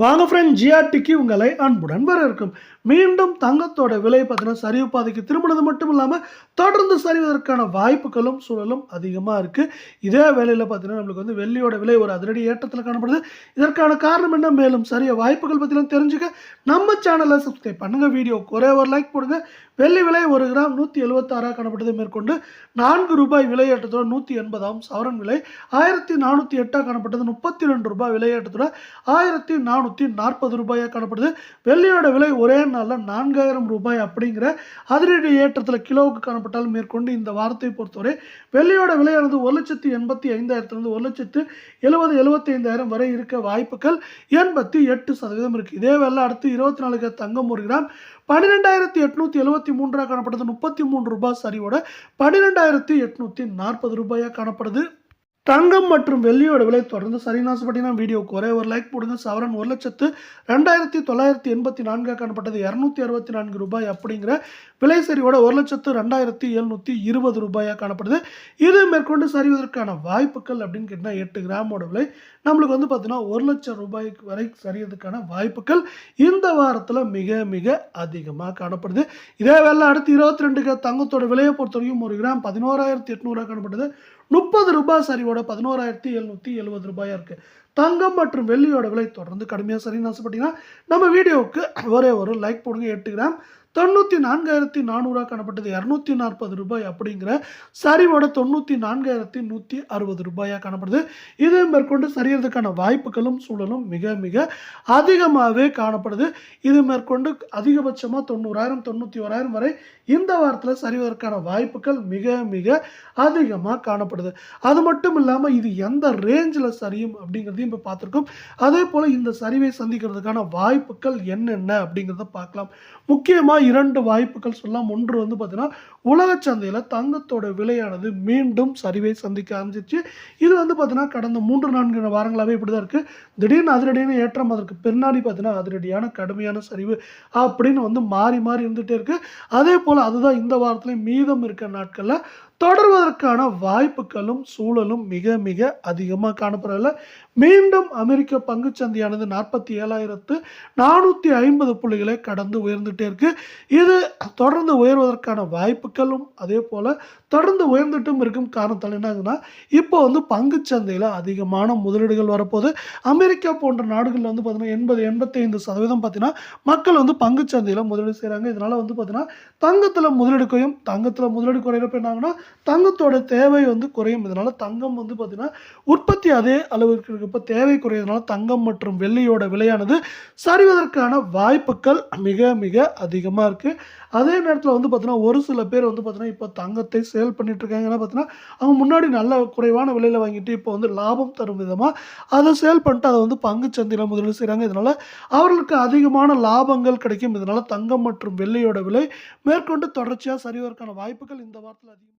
வாங்க ஃப்ரெண்ட், ஜிஆர்டிக்கு உங்களை அன்புடன் வரவேற்கும். மீண்டும் தங்கத்தோட விலை பார்த்தீங்கன்னா சரிவு பாதைக்கு திரும்பினது மட்டும் இல்லாமல் தொடர்ந்து சரிவதற்கான வாய்ப்புகளும் சூழலும் அதிகமாக இருக்குது. இதே வேளையில் பார்த்தீங்கன்னா நம்மளுக்கு வந்து வெள்ளியோட விலை ஒரு அதிரடி ஏற்றத்தில் காணப்படுது. இதற்கான காரணம் என்ன, மேலும் சரிய வாய்ப்புகள் பற்றிலாம் தெரிஞ்சுக்க நம்ம சேனலை சப்ஸ்கிரைப் பண்ணுங்கள். வீடியோ ஒரே ஒரு லைக் போடுங்க. வெள்ளி விலை 1 கிராம் 176 காணப்பட்டது. மேற்கொண்டு ரூபாய் 4 விலையேற்றத்தோட 180 சவரன் விலை 1408 காணப்பட்டது. 32 ரூபாய் விலையேற்றத்தோட 1440 ரூபாயாக காணப்படுது. வெள்ளியோட விலை ஒரே நாளில் 4000 ரூபாய் அப்படிங்கிற அதிரடி ஏற்றத்தில் கிலோவுக்கு காணப்பட்டாலும் மேற்கொண்டு இந்த வாரத்தை பொறுத்தவரை வெள்ளியோட விலையானது 1,85,000 1,70,75,000 வரை இருக்க வாய்ப்புகள் 88% இருக்கு. இதே வேலை அடுத்து 24 தங்கம் 1 கிராம் 12,873 காணப்பட்டது. 33 ரூபாய் சரிவோட 12,840 ரூபாயாக காணப்படுது. தங்கம் மற்றும் வெள்ளியோட விலை தொடர்ந்து சரிநாசப்பட்டீங்கன்னா வீடியோக்கு ஒரே ஒரு லைக் போடுங்க. சவரன் 1,02,984 காணப்பட்டது. 264 ரூபாய் அப்படிங்கிற விலை சரிவோட 1,02,720 ரூபாயாக காணப்படுது. இது மேற்கொண்டு சரிவதற்கான வாய்ப்புகள் அப்படின்னு கேட்டால் 8 கிராமோட விலை நம்மளுக்கு வந்து பார்த்தீங்கன்னா 1,00,000 ரூபாய்க்கு வரை சரியறதுக்கான வாய்ப்புகள் இந்த வாரத்தில் மிக மிக அதிகமாக காணப்படுது. இதே வேலை அடுத்து 22 தங்கத்தோட விலையை பொறுத்த வரைக்கும் 1 கிராம் 11,800 காணப்பட்டது. 30 ரூபாய் சரிவோட 11,770 ரூபாயா இருக்கு. தங்கம் மற்றும் வெள்ளியோட விலை தொடர்ந்து கடுமையாக சரின்னு ஆசைப்பட்டீங்கன்னா நம்ம வீடியோவுக்கு ஒரே ஒரு லைக் போடுங்க. 8 கிராம் 94,400 காணப்பட்டது. 240 ரூபாய் அப்படிங்கிற சரிவோட 94,160 ரூபாயாக காணப்படுது. இது மேற்கொண்டு சரியறதுக்கான வாய்ப்புகளும் சூழலும் மிக மிக அதிகமாகவே காணப்படுது. இது மேற்கொண்டு அதிகபட்சமாக 90,000 91,000 வரை இந்த வாரத்தில் சரிவதற்கான வாய்ப்புகள் மிக மிக அதிகமாக காணப்படுது. அது மட்டும் இல்லாமல் இது எந்த ரேஞ்சில் சரியும் அப்படிங்கிறதையும் இப்போ பார்த்துருக்கோம். அதே போல் இந்த சரிவை சந்திக்கிறதுக்கான வாய்ப்புகள் என்னென்ன அப்படிங்கிறத பார்க்கலாம். முக்கியமாக 2 வாய்ப்புகள் சொல்லலாம். ஒன்று வந்து பார்த்தீங்கன்னா உலக சந்தையில் தங்கத்தோட விலையானது மீண்டும் சரிவை சந்திக்க ஆரம்பிச்சிச்சு. இது வந்து பார்த்தீங்கன்னா கடந்த 3-4 வாரங்களாகவே இப்படி தான் இருக்குது. திடீர்னு அதிரடியான ஏற்றம், அதற்கு பின்னாடி பார்த்தீங்கன்னா அதிரடியான கடுமையான சரிவு அப்படின்னு வந்து மாறி மாறி இருந்துகிட்டே இருக்குது. அதே போல் அதுதான் இந்த வாரத்தில் மீதம் இருக்கிற நாட்களில் தொடர்வதற்கான வாய்ப்புகளும் சூழலும் மிக மிக அதிகமாக காணப்படவில்லை. மீண்டும் அமெரிக்க பங்குச்சந்தையானது 47,450 புள்ளிகளை கடந்து உயர்ந்துட்டே இருக்கு. இது தொடர்ந்து உயர்வதற்கான வாய்ப்புகளும் அதே போல தொடர்ந்து உயர்ந்துட்டும் இருக்கும். காரணத்தால் என்ன ஆகுதுன்னா இப்போ வந்து பங்குச்சந்தையில் அதிகமான முதலீடுகள் வரப்போகுது. அமெரிக்கா போன்ற நாடுகளில் வந்து பார்த்தீங்கன்னா 80-85% பார்த்தீங்கன்னா மக்கள் வந்து பங்குச்சந்தையில் முதலீடு செய்கிறாங்க. இதனால் வந்து பார்த்தீங்கன்னா தங்கத்தில் முதலீடு குறையும். தங்கத்தில் முதலீடு குறையிறப்ப என்ன ஆகுனா தங்கத்தோட தேவை வந்து குறையும். இதனால தங்கம் வந்து பார்த்தீங்கன்னா உற்பத்தி அதே அளவிற்கு இருக்கப்ப தேவை குறையதுனால தங்கம் மற்றும் வெள்ளியோட விலையானது சரிவதற்கான வாய்ப்புகள் மிக மிக அதிகமாக இருக்குது. அதே நேரத்தில் வந்து பார்த்தீங்கன்னா ஒரு சில பேர் வந்து பார்த்தீங்கன்னா இப்போ தங்கத்தை சேல் பண்ணிட்டு இருக்காங்க. ஏன்னா பார்த்தீங்கன்னா அவங்க முன்னாடி நல்ல குறைவான விலையில் வாங்கிட்டு இப்போ வந்து லாபம் தரும் விதமாக அதை சேல் பண்ணிட்டு அதை வந்து பங்குச்சந்தையில் முதலீடு செய்கிறாங்க. இதனால் அவர்களுக்கு அதிகமான லாபங்கள் கிடைக்கும். இதனால் தங்கம் மற்றும் வெள்ளியோட விலை மேற்கொண்டு தொடர்ச்சியாக சரிவதற்கான வாய்ப்புகள் இந்த வாரத்தில் அதிகம்.